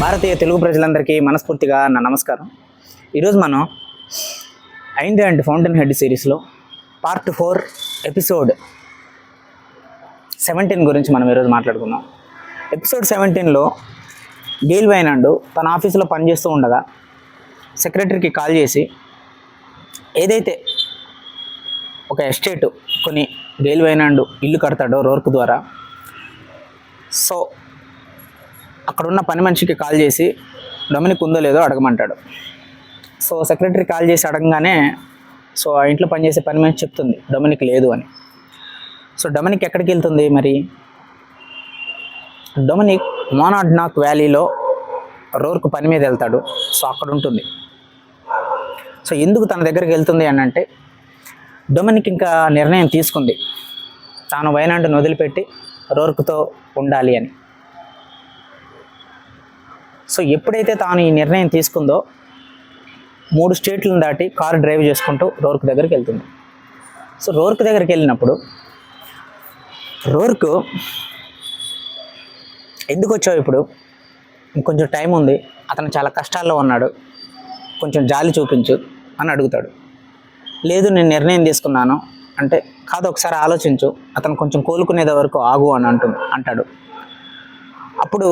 భారతీయ తెలుగు ప్రజలందరికీ మనస్ఫూర్తిగా నా నమస్కారం. ఈరోజు మనం ఐండ్ అండ్ ఫౌంటైన్ హెడ్ సిరీస్లో పార్ట్ 4 ఎపిసోడ్ 17 గురించి మనం ఈరోజు మాట్లాడుకుందాం. ఎపిసోడ్ 17లో గెయిల్ వైనాండ్ తన ఆఫీసులో పనిచేస్తూ ఉండగా సెక్రటరీకి కాల్ చేసి ఏదైతే ఒక ఎస్టేట్ కొని గెయిల్ వైనాండ్ ఇల్లు కడతాడో రోర్క్ ద్వారా, సో అక్కడున్న పని మనిషికి కాల్ చేసి డొమినిక్ ఉందో లేదో అడగమంటాడు. సో సెక్రటరీ కాల్ చేసి అడగగానే సో ఆ ఇంట్లో పనిచేసే పని మనిషి చెప్తుంది డొమినిక్ లేదు అని. సో డొమినిక్ ఎక్కడికి వెళ్తుంది మరి? డొమినిక్ మోనాడ్నాక్ వ్యాలీలో రోర్క్ పని మీద వెళ్తాడు. సో అక్కడ ఉంటుంది. సో ఎందుకు తన దగ్గరికి వెళ్తుంది అని అంటే, డొమినిక్ ఇంకా నిర్ణయం తీసుకుంది తాను వైనాండ్ను వదిలిపెట్టి రోర్క్తో ఉండాలి అని. సో ఎప్పుడైతే తాను ఈ నిర్ణయం తీసుకుందో 3 స్టేట్లను దాటి కారు డ్రైవ్ చేసుకుంటూ రోర్క్ దగ్గరికి వెళ్తుంది. సో రోర్క్ దగ్గరికి వెళ్ళినప్పుడు రోర్క్, ఎందుకు వచ్చావు ఇప్పుడు? ఇంకొంచెం టైం ఉంది, అతను చాలా కష్టాల్లో ఉన్నాడు, కొంచెం జాలి చూపించు అని అడుగుతాడు. లేదు నేను నిర్ణయం తీసుకున్నాను అంటే, కాదు ఒకసారి ఆలోచించు, అతను కొంచెం కోలుకునేది వరకు ఆగు అని అంటాడు. అప్పుడు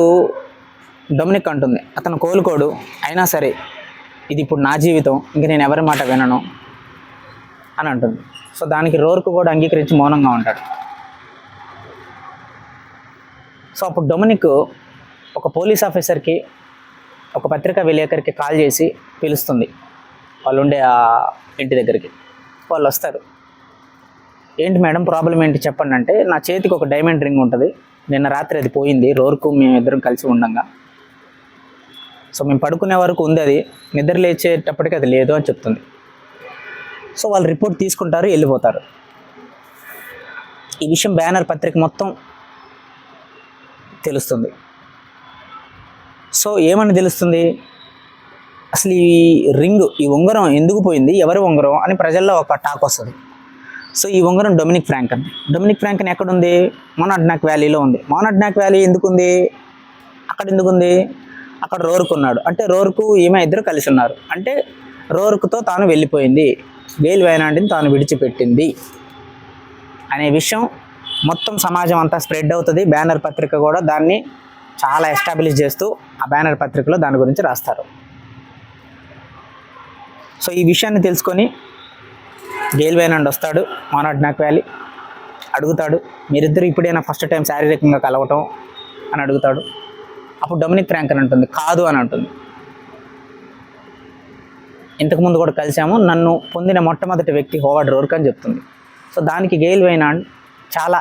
డొమినిక్ అంటుంది, అతను కోలుకోడు, అయినా సరే ఇది ఇప్పుడు నా జీవితం, ఇంక నేను ఎవరి మాట వినను అని అంటుంది. సో దానికి రోర్క్ కూడా అంగీకరించి మౌనంగా ఉంటాడు. సో అప్పుడు డొమినిక్ ఒక పోలీస్ ఆఫీసర్కి, ఒక పత్రికా విలేకరికి కాల్ చేసి పిలుస్తుంది వాళ్ళు ఉండే ఆ ఇంటి దగ్గరికి. వాళ్ళు వస్తారు. ఏంటి మేడం ప్రాబ్లం ఏంటి చెప్పండి అంటే, నా చేతికి ఒక డైమండ్ రింగ్ ఉంటుంది, నిన్న రాత్రి అది పోయింది, రోర్కు మేమిద్దరం కలిసి ఉండగా. సో మేము పడుకునే వరకు ఉంది, అది నిద్ర లేచేటప్పటికి అది లేదు అని చెప్తుంది. సో వాళ్ళు రిపోర్ట్ తీసుకుంటారు, వెళ్ళిపోతారు. ఈ విషయం బ్యానర్ పత్రిక మొత్తం తెలుస్తుంది. సో ఏమని తెలుస్తుంది? అసలు ఈ రింగ్, ఈ ఉంగరం ఎందుకు పోయింది, ఎవరి ఉంగరం అని ప్రజల్లో ఒక టాక్ వస్తుంది. సో ఈ ఉంగరం డొమినిక్ ఫ్రాంకన్. డొమినిక్ ఫ్రాంకన్ ఎక్కడుంది? మోనాడ్నాక్ వ్యాలీలో ఉంది. మోనాడ్నాక్ వ్యాలీ ఎందుకుంది? అక్కడ ఎందుకుంది? అక్కడ రోర్క్ ఉన్నాడు అంటే రోర్కు ఈమె ఇద్దరు కలిసి ఉన్నారు అంటే రోర్క్తో తాను వెళ్ళిపోయింది, గెయిల్ వైనాండ్ని తాను విడిచిపెట్టింది అనే విషయం మొత్తం సమాజం అంతా స్ప్రెడ్ అవుతుంది. బ్యానర్ పత్రిక కూడా దాన్ని చాలా ఎస్టాబ్లిష్ చేస్తూ ఆ బ్యానర్ పత్రికలో దాని గురించి రాస్తారు. సో ఈ విషయాన్ని తెలుసుకొని గెయిల్ వైనాండ్ వస్తాడు మోనాడ్నాక్ వ్యాలీ. అడుగుతాడు, మీరిద్దరు ఇప్పుడైనా ఫస్ట్ టైం శారీరకంగా కలవటం అని అడుగుతాడు. అప్పుడు డొమినిక్ ఫ్రాంకన్ అంటుంది, కాదు అని అంటుంది. ఇంతకుముందు కూడా కలిసాము, నన్ను పొందిన మొట్టమొదటి వ్యక్తి హోవార్డ్ రోర్క్ అని చెప్తుంది. సో దానికి గెయిల్ వైనాండ్ చాలా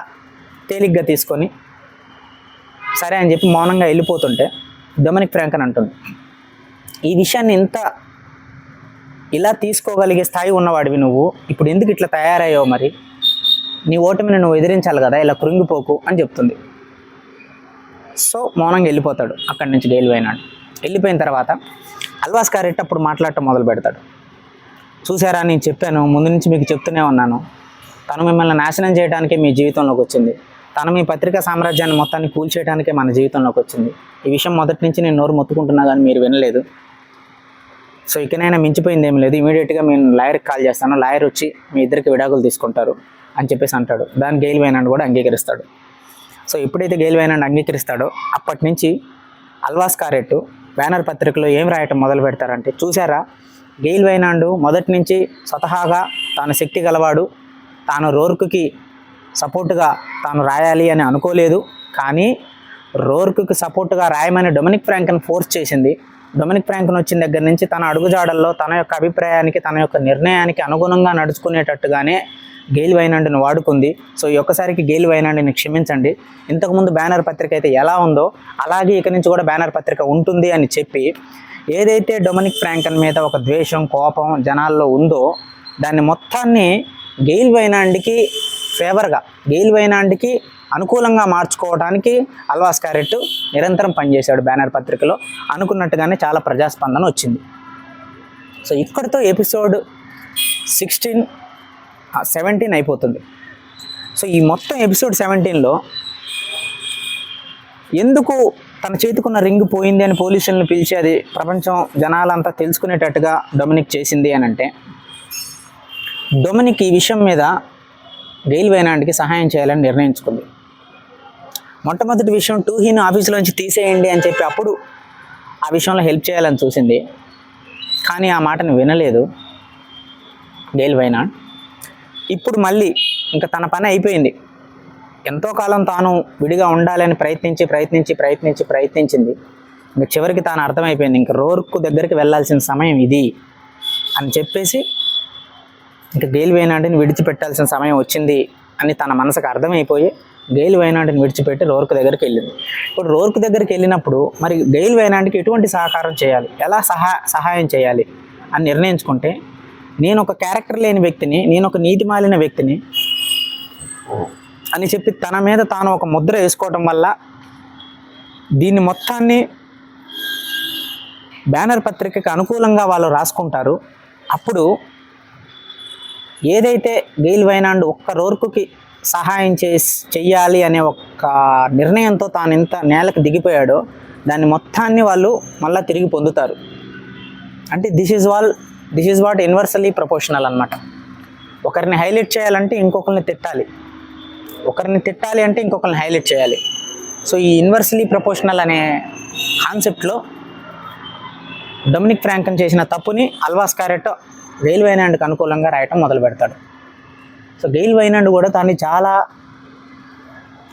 తేలిగ్గా తీసుకొని సరే అని చెప్పి మౌనంగా వెళ్ళిపోతుంటే డొమినిక్ ఫ్రాంకన్ అంటుంది, ఈ విషయాన్ని ఇలా తీసుకోగలిగే స్థాయి ఉన్నవాడివి నువ్వు, ఇప్పుడు ఎందుకు ఇట్లా తయారయ్యావు? మరి నీ ఓటమిని నువ్వు ఎదిరించాలి కదా, ఇలా కృంగిపోకు అని చెప్తుంది. సో మౌనంగా వెళ్ళిపోతాడు అక్కడి నుంచి గెయిల్ వైనాండ్. వెళ్ళిపోయిన తర్వాత అల్వాస్ కారెట్ అప్పుడు మాట్లాడటం మొదలు పెడతాడు. చూసారా, నేను చెప్పాను, ముందు నుంచి మీకు చెప్తూనే ఉన్నాను, తను మిమ్మల్ని నాశనం చేయడానికే మీ జీవితంలోకి వచ్చింది, తను మీ పత్రికా సామ్రాజ్యాన్ని మొత్తాన్ని కూల్చేయడానికే మన జీవితంలోకి వచ్చింది. ఈ విషయం మొదటి నుంచి నేను నోరు మొత్తుకుంటున్నా కానీ మీరు వినలేదు. సో ఇకనైనా మించిపోయింది ఏం లేదు, ఇమీడియట్గా నేను లాయర్కి కాల్ చేస్తాను, లాయర్ వచ్చి మీ ఇద్దరికి విడాకులు తీసుకుంటారు అని చెప్పేసి అంటాడు. దాన్ని గెయిల్ వైనాండ్ కూడా అంగీకరిస్తాడు. సో ఎప్పుడైతే గెయిల్ వైనాండ్ అంగీకరిస్తాడో అప్పటి నుంచి అల్వాస్ కారెట్ బ్యానర్ పత్రికలో ఏం రాయటం మొదలు పెడతారంటే, చూసారా, గెయిల్ వైనాండ్ మొదటి నుంచి స్వతహాగా తాను శక్తి గలవాడు, తాను రోర్క్కి సపోర్టుగా తాను రాయాలి అని అనుకోలేదు, కానీ రోర్క్కి సపోర్టుగా రాయమని డొమినిక్ ఫ్రాంకన్ ఫోర్స్ చేసింది. డొమినిక్ ఫ్రాంకన్ వచ్చిన దగ్గర నుంచి తన అడుగుజాడల్లో తన యొక్క అభిప్రాయానికి, తన యొక్క నిర్ణయానికి అనుగుణంగా నడుచుకునేటట్టుగానే గెయిల్ వైనాండ్ని వాడుకుంది. సో ఈ ఒక్కసారికి గెయిల్ వైనాండ్ని క్షమించండి, ఇంతకుముందు బ్యానర్ పత్రిక అయితే ఎలా ఉందో అలాగే ఇక నుంచి కూడా బ్యానర్ పత్రిక ఉంటుంది అని చెప్పి, ఏదైతే డొమినిక్ ఫ్రాంకన్ మీద ఒక ద్వేషం, కోపం జనాల్లో ఉందో దాన్ని మొత్తాన్ని గెయిల్ వైనాండ్కి ఫేవర్గా, గెయిల్ వైనాండ్కి అనుకూలంగా మార్చుకోవడానికి అల్వాస్ కారెట్ నిరంతరం పనిచేశాడు బ్యానర్ పత్రికలో. అనుకున్నట్టుగానే చాలా ప్రజాస్పందన వచ్చింది. సో ఇక్కడితో ఎపిసోడ్ 17 అయిపోతుంది. సో ఈ మొత్తం ఎపిసోడ్ 17లో ఎందుకు తన చేతికున్న రింగ్ పోయింది అని పోలీసులను పిలిచి అది ప్రపంచం జనాలంతా తెలుసుకునేటట్టుగా డొమినిక్ చేసింది అని అంటే, డొమినిక్ ఈ విషయం మీద గెయిల్ వైనాండ్కి సహాయం చేయాలని నిర్ణయించుకుంది. మొట్టమొదటి విషయం టూహీను ఆఫీసులోంచి తీసేయండి అని చెప్పి అప్పుడు ఆ విషయంలో హెల్ప్ చేయాలని చూసింది. కానీ ఆ మాటను వినలేదు గెయిల్ వైనాండ్. ఇప్పుడు మళ్ళీ ఇంకా తన పని అయిపోయింది. ఎంతో కాలం తాను విడిగా ఉండాలని ప్రయత్నించింది. ఇంకా చివరికి తాను అర్థమైపోయింది, ఇంకా రోర్క్ దగ్గరికి వెళ్ళాల్సిన సమయం ఇది అని చెప్పేసి ఇంకా గెయిల్ వైనాండ్ని విడిచిపెట్టాల్సిన సమయం వచ్చింది అని తన మనసుకు అర్థమైపోయి గెయిల్ వైనాండ్ని విడిచిపెట్టి రోర్క్ దగ్గరికి వెళ్ళింది. ఇప్పుడు రోర్క్ దగ్గరికి వెళ్ళినప్పుడు మరి గెయిల్ వైనాండ్కి ఎటువంటి సహకారం చేయాలి, ఎలా సహాయం చేయాలి అని నిర్ణయించుకుంటే, నేను ఒక క్యారెక్టర్ లేని వ్యక్తిని, నేను ఒక నీతి మాలిన వ్యక్తిని అని చెప్పి తన మీద తాను ఒక ముద్ర వేసుకోవటం వల్ల దీన్ని మొత్తాన్ని బ్యానర్ పత్రికకి అనుకూలంగా వాళ్ళు రాసుకుంటారు. అప్పుడు ఏదైతే గెయిల్ వైనాండ్ ఒక్క రోర్కుకి సహాయం చెయ్యాలి అనే ఒక్క నిర్ణయంతో తాను ఇంత నేలకు దిగిపోయాడో దాన్ని మొత్తాన్ని వాళ్ళు మళ్ళీ తిరిగి పొందుతారు. అంటే దిస్ ఈజ్ వాట్ ఇన్వర్సలీ ప్రపోర్షనల్ అనమాట. ఒకరిని హైలైట్ చేయాలంటే ఇంకొకరిని తిట్టాలి, ఒకరిని తిట్టాలి అంటే ఇంకొకరిని హైలైట్ చేయాలి. సో ఈ ఇన్వర్స్లీ ప్రపోర్షనల్ అనే కాన్సెప్ట్లో డొమినిక్ ఫ్రాంకన్ చేసిన తప్పుని అల్వాస్ కారెట్ గెయిల్ వైనాండ్కి అనుకూలంగా రాయటం మొదలు పెడతాడు. సో గెయిల్ వైనాండ్ కూడా దాన్ని చాలా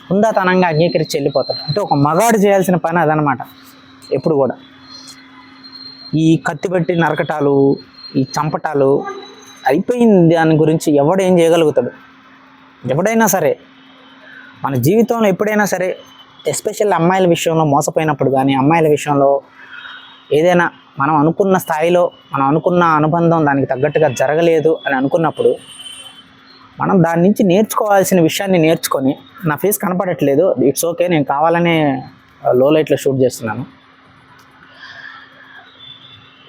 హుందాతనంగా అంగీకరించి వెళ్ళిపోతాడు. అంటే ఒక మగాడు చేయాల్సిన పని అదనమాట. ఎప్పుడు కూడా ఈ కత్తి పెట్టి నరకటాలు, ఈ చంపటాలు అయిపోయింది. దాని గురించి ఎవడేం చేయగలుగుతాడు? ఎవడైనా సరే మన జీవితంలో ఎప్పుడైనా సరే, ఎస్పెషల్లీ అమ్మాయిల విషయంలో మోసపోయినప్పుడు కానీ, అమ్మాయిల విషయంలో ఏదైనా మనం అనుకున్న స్థాయిలో మనం అనుకున్న అనుబంధం దానికి తగ్గట్టుగా జరగలేదు అని అనుకున్నప్పుడు మనం దాని నుంచి నేర్చుకోవాల్సిన విషయాన్ని నేర్చుకొని, నా ఫేస్ కనపడట్లేదు, ఇట్స్ ఓకే, నేను కావాలనే లో లైట్లో షూట్ చేస్తున్నాను,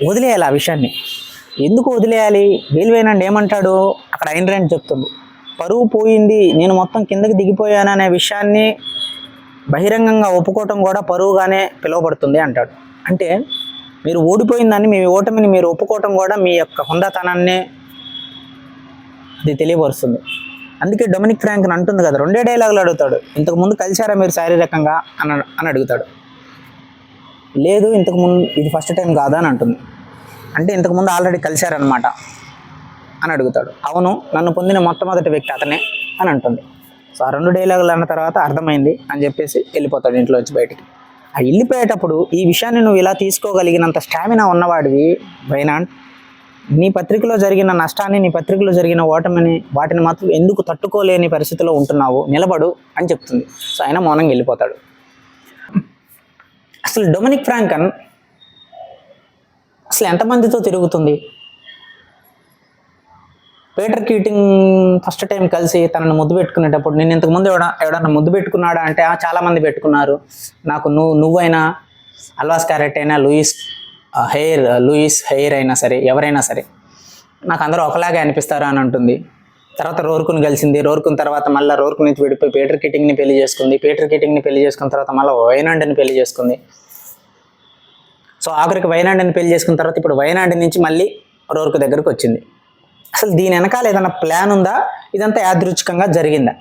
వదిలేయాలి ఆ విషయాన్ని. ఎందుకు వదిలేయాలి? గెయిల్ వైనాండ్ ఏమంటాడు అక్కడ? ఐన్ ర్యాండ్ చెప్తుంది, పరువు పోయింది, నేను మొత్తం కిందకి దిగిపోయాను అనే విషయాన్ని బహిరంగంగా ఒప్పుకోవటం కూడా పరువుగానే పిలువబడుతుంది అంటాడు. అంటే మీరు ఓడిపోయిందని, మీ ఓటమిని మీరు ఒప్పుకోవటం కూడా మీ యొక్క హుందాతనాన్ని అది తెలియపరుస్తుంది. అందుకే డొమినిక్ ఫ్రాంకన్ అంటుంది కదా, 2 డైలాగులు అడుగుతాడు. ఇంతకుముందు కలిశారా మీరు శారీరకంగా అని అడుగుతాడు. లేదు, ఇంతకుముందు ఇది ఫస్ట్ టైం కాదా అని అంటుంది. అంటే ఇంతకుముందు ఆల్రెడీ కలిశారనమాట అని అడుగుతాడు. అవును, నన్ను పొందిన మొట్టమొదటి వ్యక్తి అతనే అని అంటుంది. సో ఆ 2 డైలాగులు అన్న తర్వాత అర్థమైంది అని చెప్పేసి వెళ్ళిపోతాడు ఇంట్లోంచి బయటికి. ఆ వెళ్ళిపోయేటప్పుడు ఈ విషయాన్ని నువ్వు ఇలా తీసుకోగలిగినంత స్టామినా ఉన్నవాడివి వైనాండ్, నీ పత్రికలో జరిగిన నష్టాన్ని, నీ పత్రికలో జరిగిన ఓటమిని, వాటిని మాత్రం ఎందుకు తట్టుకోలేని పరిస్థితిలో ఉంటున్నావు, నిలబడు అని చెప్తుంది. సో ఆయన మౌనంగా వెళ్ళిపోతాడు. అసలు డొమినిక్ ఫ్రాంకన్ అసలు ఎంతమందితో తిరుగుతుంది? పీటర్ కీటింగ్ ఫస్ట్ టైం కలిసి తనను ముద్దు పెట్టుకునేటప్పుడు, నేను ఇంతకుముందు ఎవడన్నా ముద్దు పెట్టుకున్నాడా అంటే చాలామంది పెట్టుకున్నారు, నాకు నువ్వైనా, అల్వాస్ కారెట్ అయినా, లూయిస్ హెయిర్ అయినా సరే, ఎవరైనా సరే నాకు అందరూ ఒకలాగే అనిపిస్తారు అని అంటుంది. తర్వాత రోర్కుని కలిసింది, రోర్కుని తర్వాత మళ్ళీ రోర్కు నుంచి విడిపోయి పీటర్ కీటింగ్ని పెళ్లి చేసుకుంది, పీటర్ కీటింగ్ని పెళ్లి చేసుకున్న తర్వాత మళ్ళీ వైనాండ్ని పెళ్లి చేసుకుంది. సో ఆఖరికి వైనాండ్ని పెళ్లి చేసుకున్న తర్వాత ఇప్పుడు వైనాండ్ నుంచి మళ్ళీ రోర్కు దగ్గరకు వచ్చింది. అసలు దీని వెనకాల ఏదైనా ప్లాన్ ఉందా? ఇదంతా యాదృచ్ఛికంగా జరిగిందా?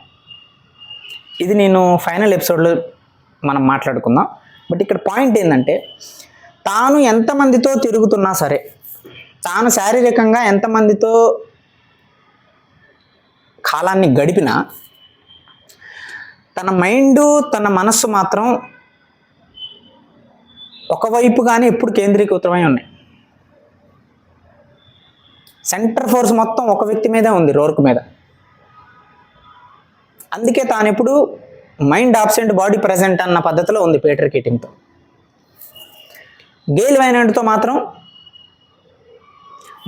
ఇది నేను ఫైనల్ ఎపిసోడ్లో మనం మాట్లాడుకుందాం. బట్ ఇక్కడ పాయింట్ ఏంటంటే, తాను ఎంతమందితో తిరుగుతున్నా సరే, తాను శారీరకంగా ఎంతమందితో కాలాన్ని గడిపినా తన మైండ్, తన మనస్సు మాత్రం ఒకవైపుగానే ఎప్పుడు కేంద్రీకృతమై ఉన్నాయి. సెంటర్ ఫోర్స్ మొత్తం ఒక వ్యక్తి మీదే ఉంది, రోర్క్ మీద. అందుకే తాను ఎప్పుడు మైండ్ ఆబ్సెంట్ బాడీ ప్రెజెంట్ అన్న పద్ధతిలో ఉంది పీటర్ కీటింగ్తో. గెయిల్ వైనాండ్తో మాత్రం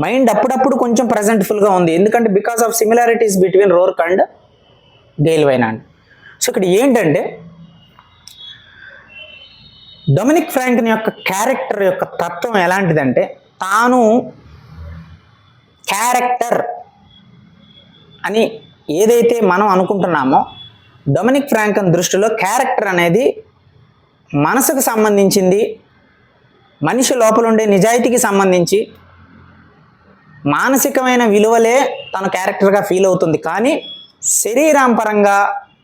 మైండ్ అప్పుడప్పుడు కొంచెం ప్రెజెంట్ఫుల్గా ఉంది. ఎందుకంటే because of similarities between Roark and Gail Wynand. So ఇక్కడ ఏంటంటే, డొమినిక్ ఫ్రాంకన్ యొక్క క్యారెక్టర్ యొక్క తత్వం ఎలాంటిదంటే, తాను క్యారెక్టర్ అని ఏదైతే మనం అనుకుంటున్నామో, డొమినిక్ ఫ్రాంకన్ దృష్టిలో క్యారెక్టర్ అనేది మనసుకు సంబంధించింది, మనిషి లోపల ఉండే నిజాయితీకి సంబంధించి మానసికమైన విలువలే తన క్యారెక్టర్గా ఫీల్ అవుతుంది, కానీ శరీరం పరంగా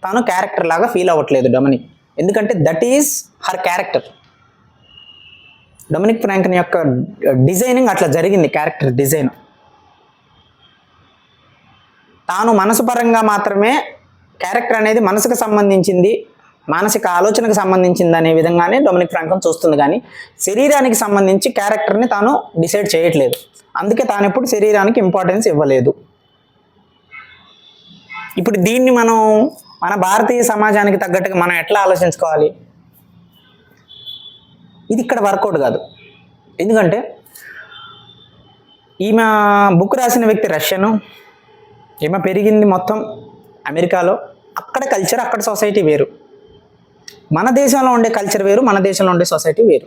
తను క్యారెక్టర్ లాగా ఫీల్ అవ్వట్లేదు డొమినిక్. ఎందుకంటే that is her character. Dominic Franklin యొక్క డిజైనింగ్ అట్లా జరిగింది, క్యారెక్టర్ డిజైన్. తాను మనసు పరంగా మాత్రమే క్యారెక్టర్ అనేది మనసుకు సంబంధించింది, మానసిక ఆలోచనకు సంబంధించింది అనే విధంగానే డొమినిక్ ఫ్రాంక్లిన్ చూస్తుంది, కానీ శరీరానికి సంబంధించి క్యారెక్టర్ని తాను డిసైడ్ చేయట్లేదు. అందుకే తాను ఎప్పుడు శరీరానికి ఇంపార్టెన్స్ ఇవ్వలేదు. ఇప్పుడు దీన్ని మనం మన భారతీయ సమాజానికి తగ్గట్టుగా మనం ఎట్లా ఆలోచించుకోవాలి? ఇది ఇక్కడ వర్కౌట్ కాదు. ఎందుకంటే ఈమె బుక్ రాసిన వ్యక్తి రష్యను, ఈమె పెరిగింది మొత్తం అమెరికాలో. అక్కడ కల్చర్, అక్కడ సొసైటీ వేరు. మన దేశంలో ఉండే కల్చర్ వేరు, మన దేశంలో ఉండే సొసైటీ వేరు.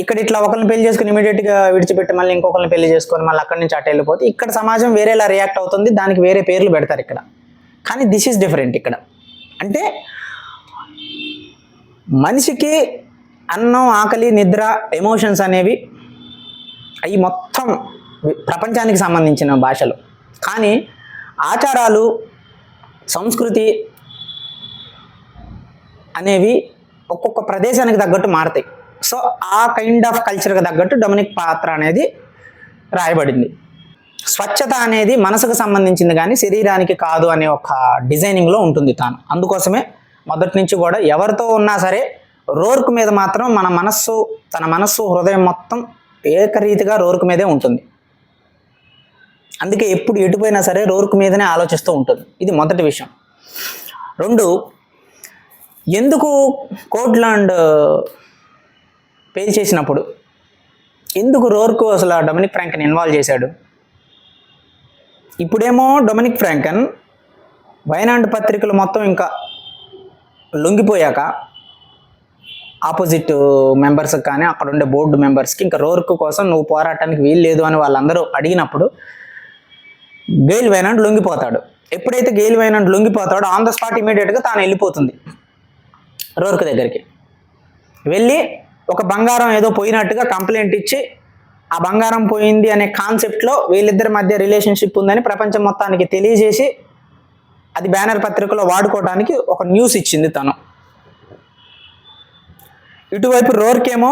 ఇక్కడ ఇట్లా ఒకరిని పెళ్లి చేసుకుని ఇమీడియట్గా విడిచిపెట్టి మళ్ళీ ఇంకొకరిని పెళ్లి చేసుకొని మళ్ళీ అక్కడి నుంచి అటు వెళ్ళిపోతే ఇక్కడ సమాజం వేరేలా రియాక్ట్ అవుతుంది, దానికి వేరే పేర్లు పెడతారు ఇక్కడ. కానీ దిస్ ఈజ్ డిఫరెంట్ ఇక్కడ. అంటే మనిషికి అన్నం, ఆకలి, నిద్ర, ఎమోషన్స్ అనేవి అవి మొత్తం ప్రపంచానికి సంబంధించిన భాషలు. కానీ ఆచారాలు, సంస్కృతి అనేవి ఒక్కొక్క ప్రదేశానికి తగ్గట్టు మారుతాయి. సో ఆ కైండ్ ఆఫ్ కల్చర్కి తగ్గట్టు డొమినిక్ పాత్ర అనేది రాయబడింది. స్వచ్ఛత అనేది మనసుకు సంబంధించింది కానీ శరీరానికి కాదు అనే ఒక డిజైనింగ్లో ఉంటుంది తాను. అందుకోసమే మొదటి నుంచి కూడా ఎవరితో ఉన్నా సరే రోర్క్ మీద మాత్రం తన మనస్సు, హృదయం మొత్తం ఏకరీతిగా రోర్క్ మీదే ఉంటుంది. అందుకే ఎప్పుడు ఎటుపోయినా సరే రోర్క్ మీదనే ఆలోచిస్తూ ఉంటుంది. ఇది మొదటి విషయం. 2, ఎందుకు కోర్ట్లాండ్ పేల్ చేసినప్పుడు ఎందుకు రోర్క్ అసలు డొమినిక్ ఫ్రాంక్లిన్ ఇన్వాల్వ్ చేశాడు? ఇప్పుడేమో డొమినిక్ ఫ్రాంక్లిన్ వైనాండ్ పత్రికలు మొత్తం ఇంకా లొంగిపోయాక ఆపోజిట్ మెంబర్స్కి కానీ అక్కడ ఉండే బోర్డు మెంబర్స్కి ఇంకా రోర్క్ కోసం నువ్వు పోరాటానికి వీలు లేదు అని వాళ్ళందరూ అడిగినప్పుడు గెయిల్ వైనాండ్ లొంగిపోతాడు. ఎప్పుడైతే గెయిల్ వైనాండ్ లొంగిపోతాడో ఆన్ ద స్పాట్ ఇమీడియట్గా తాను వెళ్ళిపోతుంది రోర్క్ దగ్గరికి. వెళ్ళి ఒక బంగారం ఏదో పోయినట్టుగా కంప్లైంట్ ఇచ్చి ఆ బంగారం పోయింది అనే కాన్సెప్ట్లో వీళ్ళిద్దరి మధ్య రిలేషన్షిప్ ఉందని ప్రపంచం మొత్తానికి తెలియజేసి అది బ్యానర్ పత్రికలో వాడుకోవడానికి ఒక న్యూస్ ఇచ్చింది తను. ఇటువైపు రోర్క్ ఏమో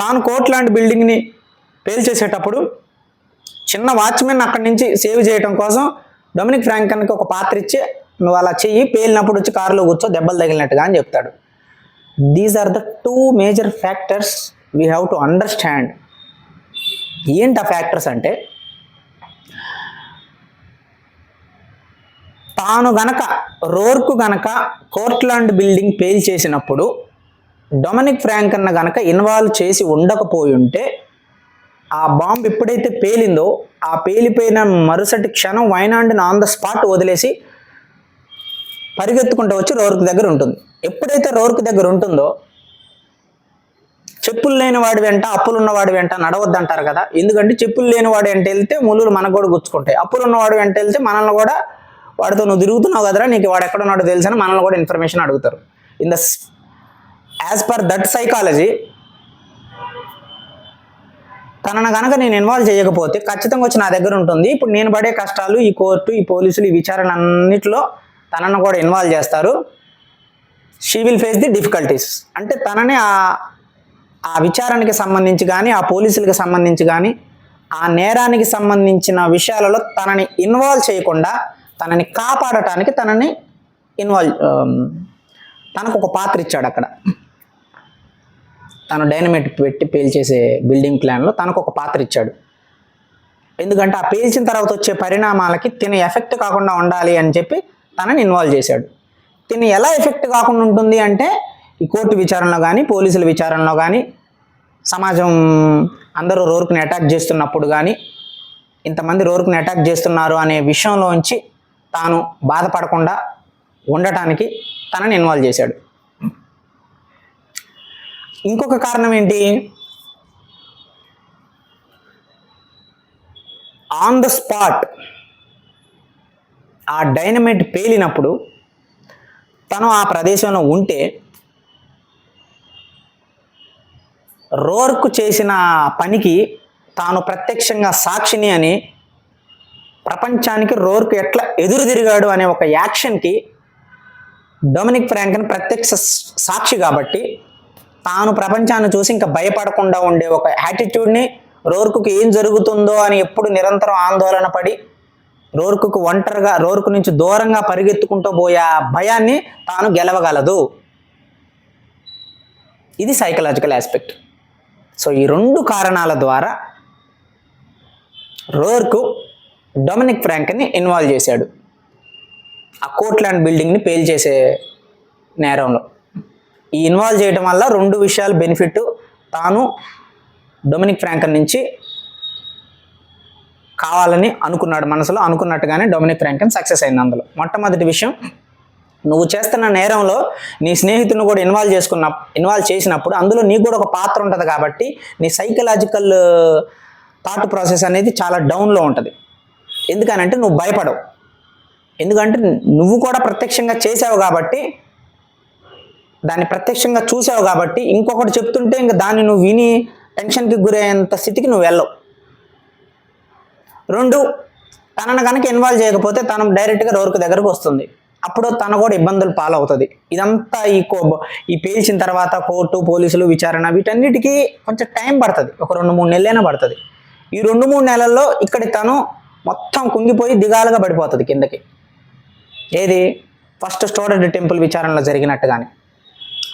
తాను కోర్ట్లాండ్ బిల్డింగ్ని పేల్చేసేటప్పుడు చిన్న వాచ్మెన్ అక్కడి నుంచి సేవ్ చేయడం కోసం డొమినిక్ ఫ్రాంక్లిన్కి ఒక పాత్ర ఇచ్చి నువ్వు అలా చెయ్యి, పేలినప్పుడు వచ్చి కారులో కూర్చో దెబ్బలు తగిలినట్టుగా అని చెప్తాడు. These are the 2 major factors we have to understand. ఏంటి ఆ ఫ్యాక్టర్స్ అంటే, తాను గనక రోర్క్ గనక కోర్ట్లాండ్ బిల్డింగ్ పేల్ చేసినప్పుడు డొమినిక్ ఫ్రాంక్లిన్ గనక ఇన్వాల్వ్ చేసి ఉండకపోయి ఉంటే ఆ బాంబ్ ఎప్పుడైతే పేలిందో ఆ పేలిపోయిన మరుసటి క్షణం వైనాండ్ని ఆన్ ద స్పాట్ వదిలేసి పరిగెత్తుకుంటూ వచ్చి రోర్క్ దగ్గర ఉంటుంది. ఎప్పుడైతే రోర్క్ దగ్గర ఉంటుందో చెప్పులు లేని వాడి వెంట అప్పులు ఉన్నవాడి వెంట నడవద్దంటారు కదా. ఎందుకంటే చెప్పులు లేని వాడి వెంట వెళ్తే ముళ్ళు మనకు కూడా గుచ్చుకుంటాయి, అప్పులు ఉన్నవాడి వెంట వెళ్తే మనల్ని కూడా వాడితో నువ్వు తిరుగుతున్నావు కదరా, నీకు వాడు ఎక్కడ ఉన్నాడో తెలుసని మనల్ని కూడా ఇన్ఫర్మేషన్ అడుగుతారు. యాజ్ పర్ దట్ సైకాలజీ తనను కనుక నేను ఇన్వాల్వ్ చేయకపోతే ఖచ్చితంగా వచ్చి నా దగ్గర ఉంటుంది. ఇప్పుడు నేను పడే కష్టాలు, ఈ కోర్టు, ఈ పోలీసులు, ఈ విచారణ అన్నిటిలో తనను కూడా ఇన్వాల్వ్ చేస్తారు. She will face the difficulties. అంటే తనని ఆ విచారణకి సంబంధించి కానీ, ఆ పోలీసులకు సంబంధించి కానీ, ఆ నేరానికి సంబంధించిన విషయాలలో తనని ఇన్వాల్వ్ చేయకుండా తనని కాపాడటానికి తనకు ఒక పాత్ర ఇచ్చాడు అక్కడ. తను డైనమైట్ పెట్టి పేల్చేసే బిల్డింగ్ ప్లాన్లో తనకు ఒక పాత్ర ఇచ్చాడు. ఎందుకంటే ఆ పేల్చిన తర్వాత వచ్చే పరిణామాలకి తిని ఎఫెక్ట్ కాకుండా ఉండాలి అని చెప్పి తనని ఇన్వాల్వ్ చేశాడు. తిని ఎలా ఎఫెక్ట్ కాకుండా ఉంటుంది అంటే ఈ కోర్టు విచారణలో కానీ, పోలీసుల విచారణలో కానీ, సమాజం అందరూ రోర్క్ని అటాక్ చేస్తున్నప్పుడు కానీ, ఇంతమంది రోర్క్ని అటాక్ చేస్తున్నారు అనే విషయంలోంచి తాను బాధపడకుండా ఉండటానికి తనని ఇన్వాల్వ్ చేశాడు. ఇంకొక కారణం ఏంటి, ఆన్ ద స్పాట్ ఆ డైనమైట్ పేలినప్పుడు తను ఆ ప్రదేశంలో ఉంటే రోర్క్ చేసిన పనికి తాను ప్రత్యక్షంగా సాక్షిని అని, ప్రపంచానికి రోర్క్ ఎట్లా ఎదురు తిరిగాడు అనే ఒక యాక్షన్కి డొమినిక్ ఫ్రాంక్లిన్ ప్రత్యక్ష సాక్షి కాబట్టి తాను ప్రపంచాన్ని చూసి ఇంకా భయపడకుండా ఉండే ఒక యాటిట్యూడ్ని, రోర్కుకి ఏం జరుగుతుందో అని ఎప్పుడు నిరంతరం ఆందోళన పడి రోర్కుకు ఒంటరిగా, రోర్కు నుంచి దూరంగా పరిగెత్తుకుంటూ పోయే ఆ భయాన్ని తాను గెలవగలదు. ఇది సైకలాజికల్ ఆస్పెక్ట్. సో ఈ 2 కారణాల ద్వారా రోర్కు డొమినిక్ ఫ్రాంక్లిన్ని ఇన్వాల్వ్ చేశాడు ఆ కోర్ట్లాండ్ బిల్డింగ్ని పేల్చేసే నేరంలో. ఈ ఇన్వాల్వ్ చేయడం వల్ల 2 విషయాలు బెనిఫిట్ తాను డొమినిక్ ఫ్రాంక్లిన్ నుంచి కావాలని అనుకున్నాడు, మనసులో అనుకున్నట్టుగానే డొమినిక్ ఫ్రాంక్లిన్ సక్సెస్ అయింది. అందులో మొట్టమొదటి విషయం, నువ్వు చేస్తున్న నేరంలో నీ స్నేహితుని కూడా ఇన్వాల్వ్ చేసినప్పుడు అందులో నీకు కూడా ఒక పాత్ర ఉంటుంది కాబట్టి నీ సైకలాజికల్ థాట్ ప్రాసెస్ అనేది చాలా డౌన్లో ఉంటుంది. ఎందుకనంటే నువ్వు భయపడవు, ఎందుకంటే నువ్వు కూడా ప్రత్యక్షంగా చేసావు కాబట్టి, దాన్ని ప్రత్యక్షంగా చూసావు కాబట్టి ఇంకొకటి చెప్తుంటే ఇంకా దాన్ని నువ్వు విని టెన్షన్కి గురయ్యేంత స్థితికి నువ్వు వెళ్ళవు. 2, తనను కనుక ఇన్వాల్వ్ చేయకపోతే తను డైరెక్ట్గా రోర్క్ దగ్గరకు వస్తుంది, అప్పుడు తన కూడా ఇబ్బందులు పాలవుతుంది. ఇదంతా ఈ పేల్చిన తర్వాత కోర్టు, పోలీసులు, విచారణ వీటన్నిటికీ కొంచెం టైం పడుతుంది, ఒక 2-3 నెలలైనా పడుతుంది. ఈ 2-3 నెలల్లో ఇక్కడ తను మొత్తం కుంగిపోయి దిగాలుగా పడిపోతుంది కిందకి. ఏది ఫస్ట్ స్టోర్డ్ టెంపుల్ విచారణలో జరిగినట్టుగానే.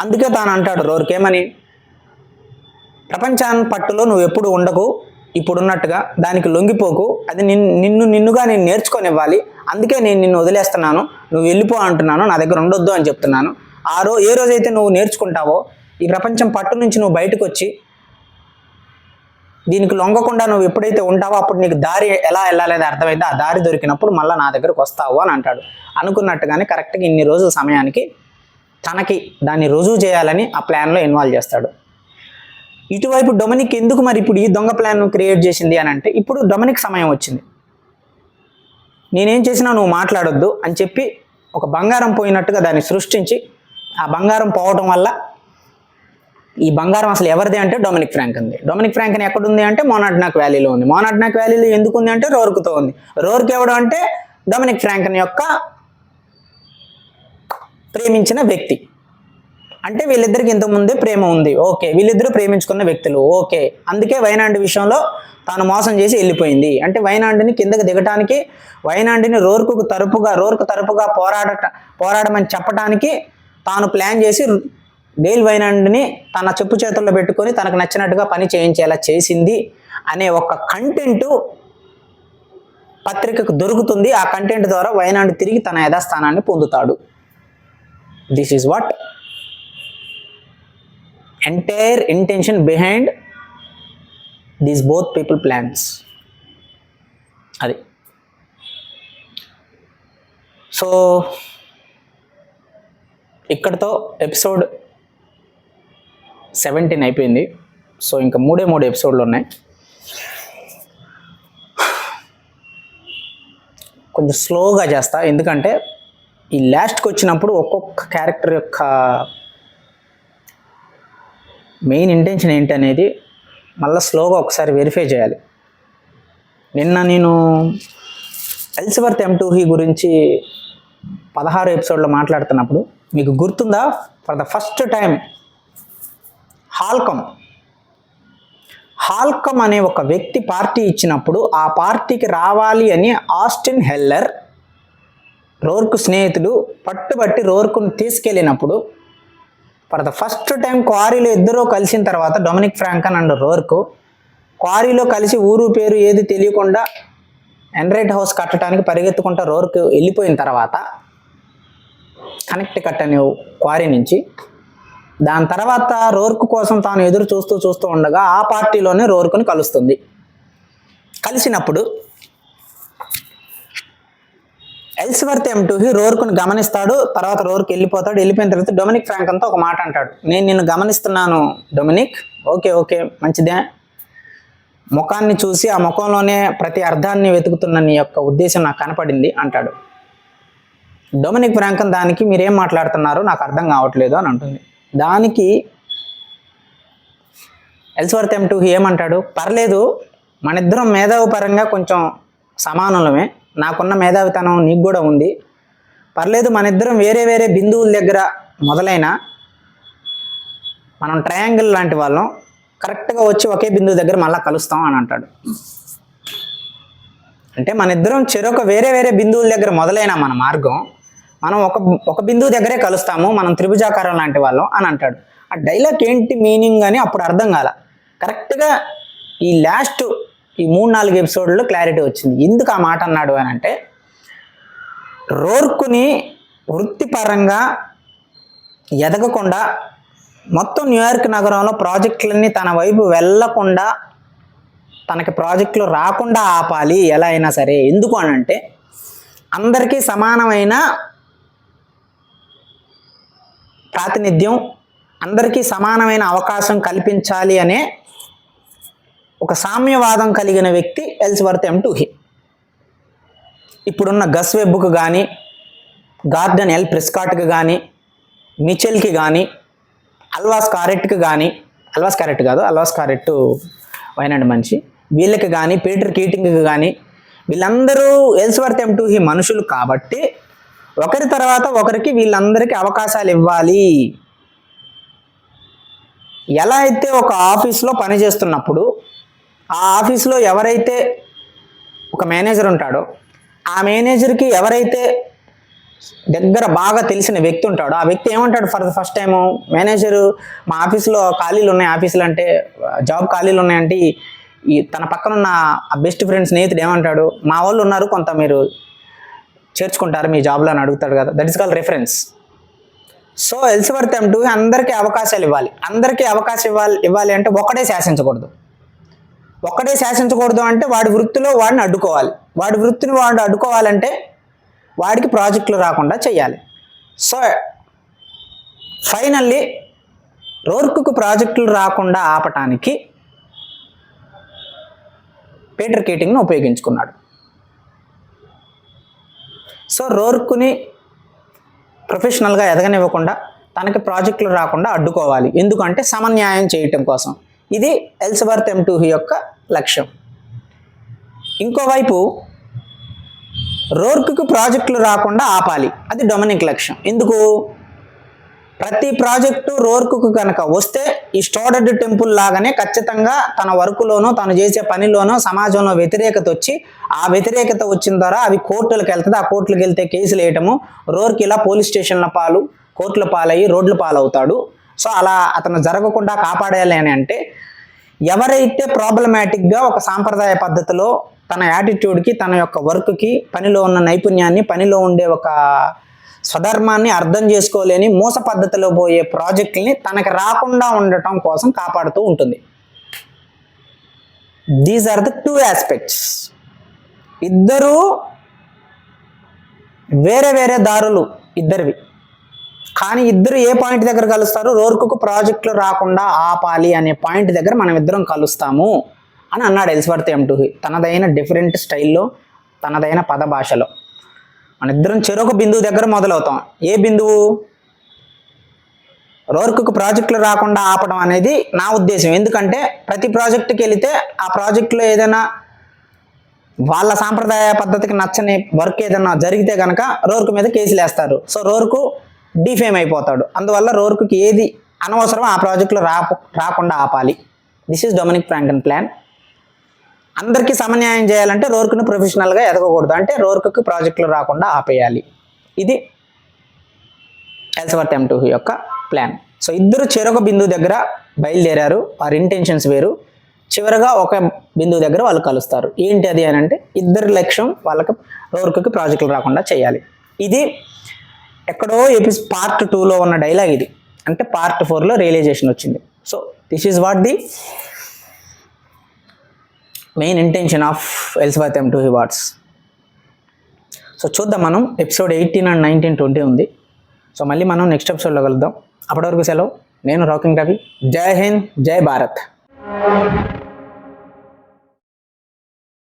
అందుకే తాను అంటాడు రోర్క్ ఏమని, ప్రపంచాన్ని పట్టులో నువ్వు ఎప్పుడు ఉండకు, ఇప్పుడున్నట్టుగా దానికి లొంగిపోకు, అది నిన్నుగా నేను నేర్చుకొనివ్వాలి, అందుకే నేను నిన్ను వదిలేస్తున్నాను, నువ్వు వెళ్ళిపో అంటున్నాను, నా దగ్గర ఉండొద్దు అని చెప్తున్నాను. ఏ రోజైతే నువ్వు నేర్చుకుంటావో, ఈ ప్రపంచం పట్టు నుంచి నువ్వు బయటకు వచ్చి దీనికి లొంగకుండా నువ్వు ఎప్పుడైతే ఉంటావో అప్పుడు నీకు దారి ఎలా వెళ్ళాలని అర్థమైతే ఆ దారి దొరికినప్పుడు మళ్ళీ నా దగ్గరకు వస్తావు అని అంటాడు. అనుకున్నట్టుగానే కరెక్ట్గా ఇన్ని రోజుల సమయానికి తనకి దాన్ని రుజువు చేయాలని ఆ ప్లాన్లో ఇన్వాల్వ్ చేస్తాడు. ఇటువైపు డొమినిక్ ఎందుకు మరి ఇప్పుడు ఈ దొంగ ప్లాన్ క్రియేట్ చేసింది అని అంటే, ఇప్పుడు డొమినిక్ సమయం వచ్చింది, నేనేం చేసినా నువ్వు మాట్లాడొద్దు అని చెప్పి ఒక బంగారం పోయినట్టుగా దాన్ని సృష్టించి, ఆ బంగారం పోవటం వల్ల ఈ బంగారం అసలు ఎవరిది అంటే డొమినిక్ ఫ్రాంక్లిన్ది. డొమినిక్ ఫ్రాంక్లిన్ ఎక్కడుంది అంటే మోనాట్నాక్ వ్యాలీలో ఉంది. మోనాట్నాక్ వ్యాలీలో ఎందుకు ఉంది అంటే రోర్క్తో ఉంది. రోర్క్ ఎవడు అంటే డొమినిక్ ఫ్రాంక్లిన్ యొక్క ప్రేమించిన వ్యక్తి. అంటే వీళ్ళిద్దరికి ఇంతకుముందే ప్రేమ ఉంది, ఓకే, వీళ్ళిద్దరూ ప్రేమించుకున్న వ్యక్తులు, ఓకే. అందుకే వైనాండ్ విషయంలో తాను మోసం చేసి వెళ్ళిపోయింది. అంటే వైనాండ్ని కిందకి దిగటానికి, వైనాండ్ని రోర్క్ తరపుగా పోరాడమని చెప్పడానికి తాను ప్లాన్ చేసి డేల్ వైనాండ్ని తన చెప్పు చేతుల్లో పెట్టుకొని తనకు నచ్చినట్టుగా పని చేయించేలా చేసింది అనే ఒక కంటెంట్ పత్రికకు దొరుకుతుంది. ఆ కంటెంట్ ద్వారా వైనాండ్ తిరిగి తన యథాస్థానాన్ని పొందుతాడు. This is what entire intention behind these both people plans. అది. సో ఇక్కడితో ఎపిసోడ్ 17 అయిపోయింది. సో ఇంకా 3 ఎపిసోడ్లు ఉన్నాయి. కొంచెం స్లోగా చేస్తా, ఎందుకంటే ఈ లాస్ట్కి వచ్చినప్పుడు ఒక్కొక్క క్యారెక్టర్ యొక్క మెయిన్ ఇంటెన్షన్ ఏంటి అనేది మళ్ళీ స్లోగా ఒకసారి వెరిఫై చేయాలి. నిన్న నేను ఎల్స్వర్త్ M2 గురించి 16 ఎపిసోడ్లో మాట్లాడుతున్నప్పుడు మీకు గుర్తుందా, ఫర్ ద ఫస్ట్ టైం హాల్కమ్ అనే ఒక వ్యక్తి పార్టీ ఇచ్చినప్పుడు ఆ పార్టీకి రావాలి అని ఆస్టిన్ హెల్లర్, రోర్క్ స్నేహితుడు, పట్టుబట్టి రోర్క్ను తీసుకెళ్ళినప్పుడు ఫర్ ద ఫస్ట్ టైం క్వారీలో ఇద్దరూ కలిసిన తర్వాత డొమినిక్ ఫ్రాంక్లిన్ అండ్ రోర్క్ క్వారీలో కలిసి ఊరు పేరు ఏది తెలియకుండా ఎన్రైట్ హౌస్ కట్టడానికి పరిగెత్తుకుంటా రోర్క్ వెళ్ళిపోయిన తర్వాత కనెక్టికట్ అనే క్వారీ నుంచి, దాని తర్వాత రోర్క్ కోసం తాను ఎదురు చూస్తూ ఉండగా ఆ పార్టీలోనే రోర్క్ని కలుస్తుంది. కలిసినప్పుడు ఎల్స్వర్త్ M2 రోర్క్ని గమనిస్తాడు. తర్వాత రోర్క్ వెళ్ళిపోతాడు. వెళ్ళిపోయిన తర్వాత డొమినిక్ ఫ్రాంక్లిన్తో ఒక మాట అంటాడు, నేను నిన్ను గమనిస్తున్నాను డొమినిక్, ఓకే మంచిదే, ముఖాన్ని చూసి ఆ ముఖంలోనే ప్రతి అర్థాన్ని వెతుకుతున్న నీ యొక్క ఉద్దేశం నాకు కనపడింది అంటాడు. డొమినిక్ ఫ్రాంక్లిన్ దానికి మీరేం మాట్లాడుతున్నారో నాకు అర్థం కావట్లేదు అని అంటుంది. దానికి ఎల్స్వర్త్ M2 ఏమంటాడు, పర్లేదు మన ఇద్దరం మేధావి పరంగా కొంచెం సమానులమే, నాకున్న మేధావితనం నీకు కూడా ఉంది, పర్లేదు మన ఇద్దరం వేరే వేరే బిందువుల దగ్గర మొదలైన మనం ట్రయాంగిల్ లాంటి వాళ్ళం, కరెక్ట్గా వచ్చి ఒకే బిందువు దగ్గర మళ్ళీ కలుస్తాం అని అంటాడు. అంటే మన ఇద్దరం చెరొక వేరే వేరే బిందువుల దగ్గర మొదలైన మన మార్గం మనం ఒక బిందువు దగ్గరే కలుస్తాము, మనం త్రిభుజాకారం లాంటి వాళ్ళం అని అంటాడు. ఆ డైలాగ్ ఏంటి మీనింగ్ అని అప్పుడు అర్థం కాల. కరెక్ట్గా ఈ లాస్ట్ ఈ 3-4 ఎపిసోడ్లో క్లారిటీ వచ్చింది. ఎందుకు ఆ మాట అన్నాడు అని అంటే, రోర్కుని వృత్తిపరంగా ఎదగకుండా మొత్తం న్యూయార్క్ నగరంలో ప్రాజెక్టులన్నీ తన వైపు వెళ్ళకుండా, తనకి ప్రాజెక్టులు రాకుండా ఆపాలి ఎలా అయినా సరే. ఎందుకు అని అంటే, అందరికీ సమానమైన ప్రాతినిధ్యం, అందరికీ సమానమైన అవకాశం కల్పించాలి అనే ఒక సామ్యవాదం కలిగిన వ్యక్తి ఎల్స్వర్త్ M2. ఇప్పుడున్న గస్ వెబ్కు కానీ, గార్డన్ L. ప్రిస్కాట్కి కానీ, మిచెల్కి కానీ, అల్వాస్ కారెట్కి కానీ, అల్వాస్ కారెట్ వైనాడ్ మనిషి, వీళ్ళకి కానీ, పీటర్ కీటింగ్కి కానీ, వీళ్ళందరూ ఎల్స్వర్త్ M2 మనుషులు కాబట్టి ఒకరి తర్వాత ఒకరికి వీళ్ళందరికీ అవకాశాలు ఇవ్వాలి. ఎలా అయితే ఒక ఆఫీస్లో పనిచేస్తున్నప్పుడు ఆ ఆఫీస్లో ఎవరైతే ఒక మేనేజర్ ఉంటాడో ఆ మేనేజర్కి ఎవరైతే దగ్గర బాగా తెలిసిన వ్యక్తి ఉంటాడో ఆ వ్యక్తి ఏమంటాడు, for the first time manager మా ఆఫీస్లో ఖాళీలు ఉన్నాయి, ఆఫీసులు అంటే జాబ్ ఖాళీలు ఉన్నాయంటే ఈ తన పక్కన ఉన్న ఆ బెస్ట్ ఫ్రెండ్ స్నేహితుడు ఏమంటాడు, మా వాళ్ళు ఉన్నారు, కొంత మీరు చేర్చుకుంటారు మీ జాబ్లో అని అడుగుతాడు కదా. That is called reference. So Ellsworth M2 అందరికీ అవకాశాలు ఇవ్వాలి. అందరికీ అవకాశం ఇవ్వాలి అంటే ఒకటే శాసించకూడదు అంటే వాడి వృత్తిలో వాడిని అడ్డుకోవాలి. వాడి వృత్తిని వాడు అడ్డుకోవాలంటే వాడికి ప్రాజెక్టులు రాకుండా చేయాలి. సో ఫైనల్లీ రోర్కుకు ప్రాజెక్టులు రాకుండా ఆపటానికి పీటర్ కీటింగ్ను ఉపయోగించుకున్నాడు. సో రోర్కుని ప్రొఫెషనల్గా ఎదగనివ్వకుండా తనకి ప్రాజెక్టులు రాకుండా అడ్డుకోవాలి. ఎందుకంటే సమన్యాయం చేయటం కోసం. ఇది ఎల్స్వర్త్ M2 యొక్క లక్ష్యం. ఇంకోవైపు రోర్కుకు ప్రాజెక్టులు రాకుండా ఆపాలి, అది డొమినిక్ లక్ష్యం. ఎందుకు? ప్రతి ప్రాజెక్టు రోర్కుకు కనుక వస్తే ఈ స్టోర్డ్ టెంపుల్ లాగానే ఖచ్చితంగా తన వర్కులోనో తను చేసే పనిలోనో సమాజంలో వ్యతిరేకత వచ్చి, ఆ వ్యతిరేకత వచ్చిన ద్వారా అవి కోర్టులకు వెళ్తుంది. ఆ కోర్టులకు వెళ్తే కేసులు వేయటము, రోర్కి ఇలా పోలీస్ స్టేషన్ల పాలు, కోర్టుల పాలయ్యి రోడ్ల పాలవుతాడు. సో అలా అతను జరగకుండా కాపాడాలి అని అంటే, ఎవరైతే ప్రాబ్లమాటిక్గా ఒక సాంప్రదాయ పద్ధతిలో తన యాటిట్యూడ్కి, తన యొక్క వర్క్కి, పనిలో ఉన్న నైపుణ్యాన్ని, పనిలో ఉండే ఒక స్వధర్మాన్ని అర్థం చేసుకోలేని మోస పద్ధతిలో పోయే ప్రాజెక్టుల్ని తనకి రాకుండా ఉండటం కోసం కాపాడుతూ ఉంటుంది. These are the 2 aspects. ఇద్దరూ వేరే వేరే దారులు ఇద్దరివి, కానీ ఇద్దరు ఏ పాయింట్ దగ్గర కలుస్తారు? రోర్కుకు ప్రాజెక్టులు రాకుండా ఆపాలి అనే పాయింట్ దగ్గర మనం ఇద్దరం కలుస్తాము అని అన్నాడు ఎల్స్వర్త్ M2 తనదైన డిఫరెంట్ స్టైల్లో, తనదైన పద భాషలో. మన ఇద్దరం చెరొక బిందువు దగ్గర మొదలవుతాం. ఏ బిందువు? రోర్కుకు ప్రాజెక్టులు రాకుండా ఆపడం అనేది నా ఉద్దేశం. ఎందుకంటే ప్రతి ప్రాజెక్టుకి వెళితే ఆ ప్రాజెక్టులో ఏదైనా వాళ్ళ సాంప్రదాయ పద్ధతికి నచ్చని వర్క్ ఏదైనా జరిగితే కనుక రోర్కు మీద కేసులు వేస్తారు. సో రోర్కు డిఫేమ్ అయిపోతాడు. అందువల్ల రోర్కుకి ఏది అనవసరం ఆ ప్రాజెక్టులో రాకుండా ఆపాలి. This is Dominic Franklin plan. అందరికీ సమన్యాయం చేయాలంటే రోర్కును ప్రొఫెషనల్గా ఎదగకూడదు, అంటే రోర్కుకి ప్రాజెక్టులు రాకుండా ఆపేయాలి. ఇది ఎల్స్వర్త్ M2 యొక్క ప్లాన్. సో ఇద్దరు చెరొక బిందువు దగ్గర బయలుదేరారు. వారి ఇంటెన్షన్స్ వేరు. చివరగా ఒక బిందువు దగ్గర వాళ్ళు కలుస్తారు. ఏంటి అది అని అంటే, ఇద్దరి లక్ష్యం వాళ్ళకి రోర్కుకి ప్రాజెక్టులు రాకుండా చేయాలి. ఇది ఎక్కడో పార్ట్ 2లో ఉన్న డైలాగ్ ఇది. అంటే పార్ట్ 4లో రియలైజేషన్ వచ్చింది. So this is what the main intention of Ellsworth M2 words. So చూద్దాం మనం. ఎపిసోడ్ 18 and 19, 20 ఉంది. సో మళ్ళీ మనం నెక్స్ట్ ఎపిసోడ్లో కలుద్దాం. అప్పటి వరకు సెలవు. నేను రాకింగ్ రవి. జై హింద్, జై భారత్.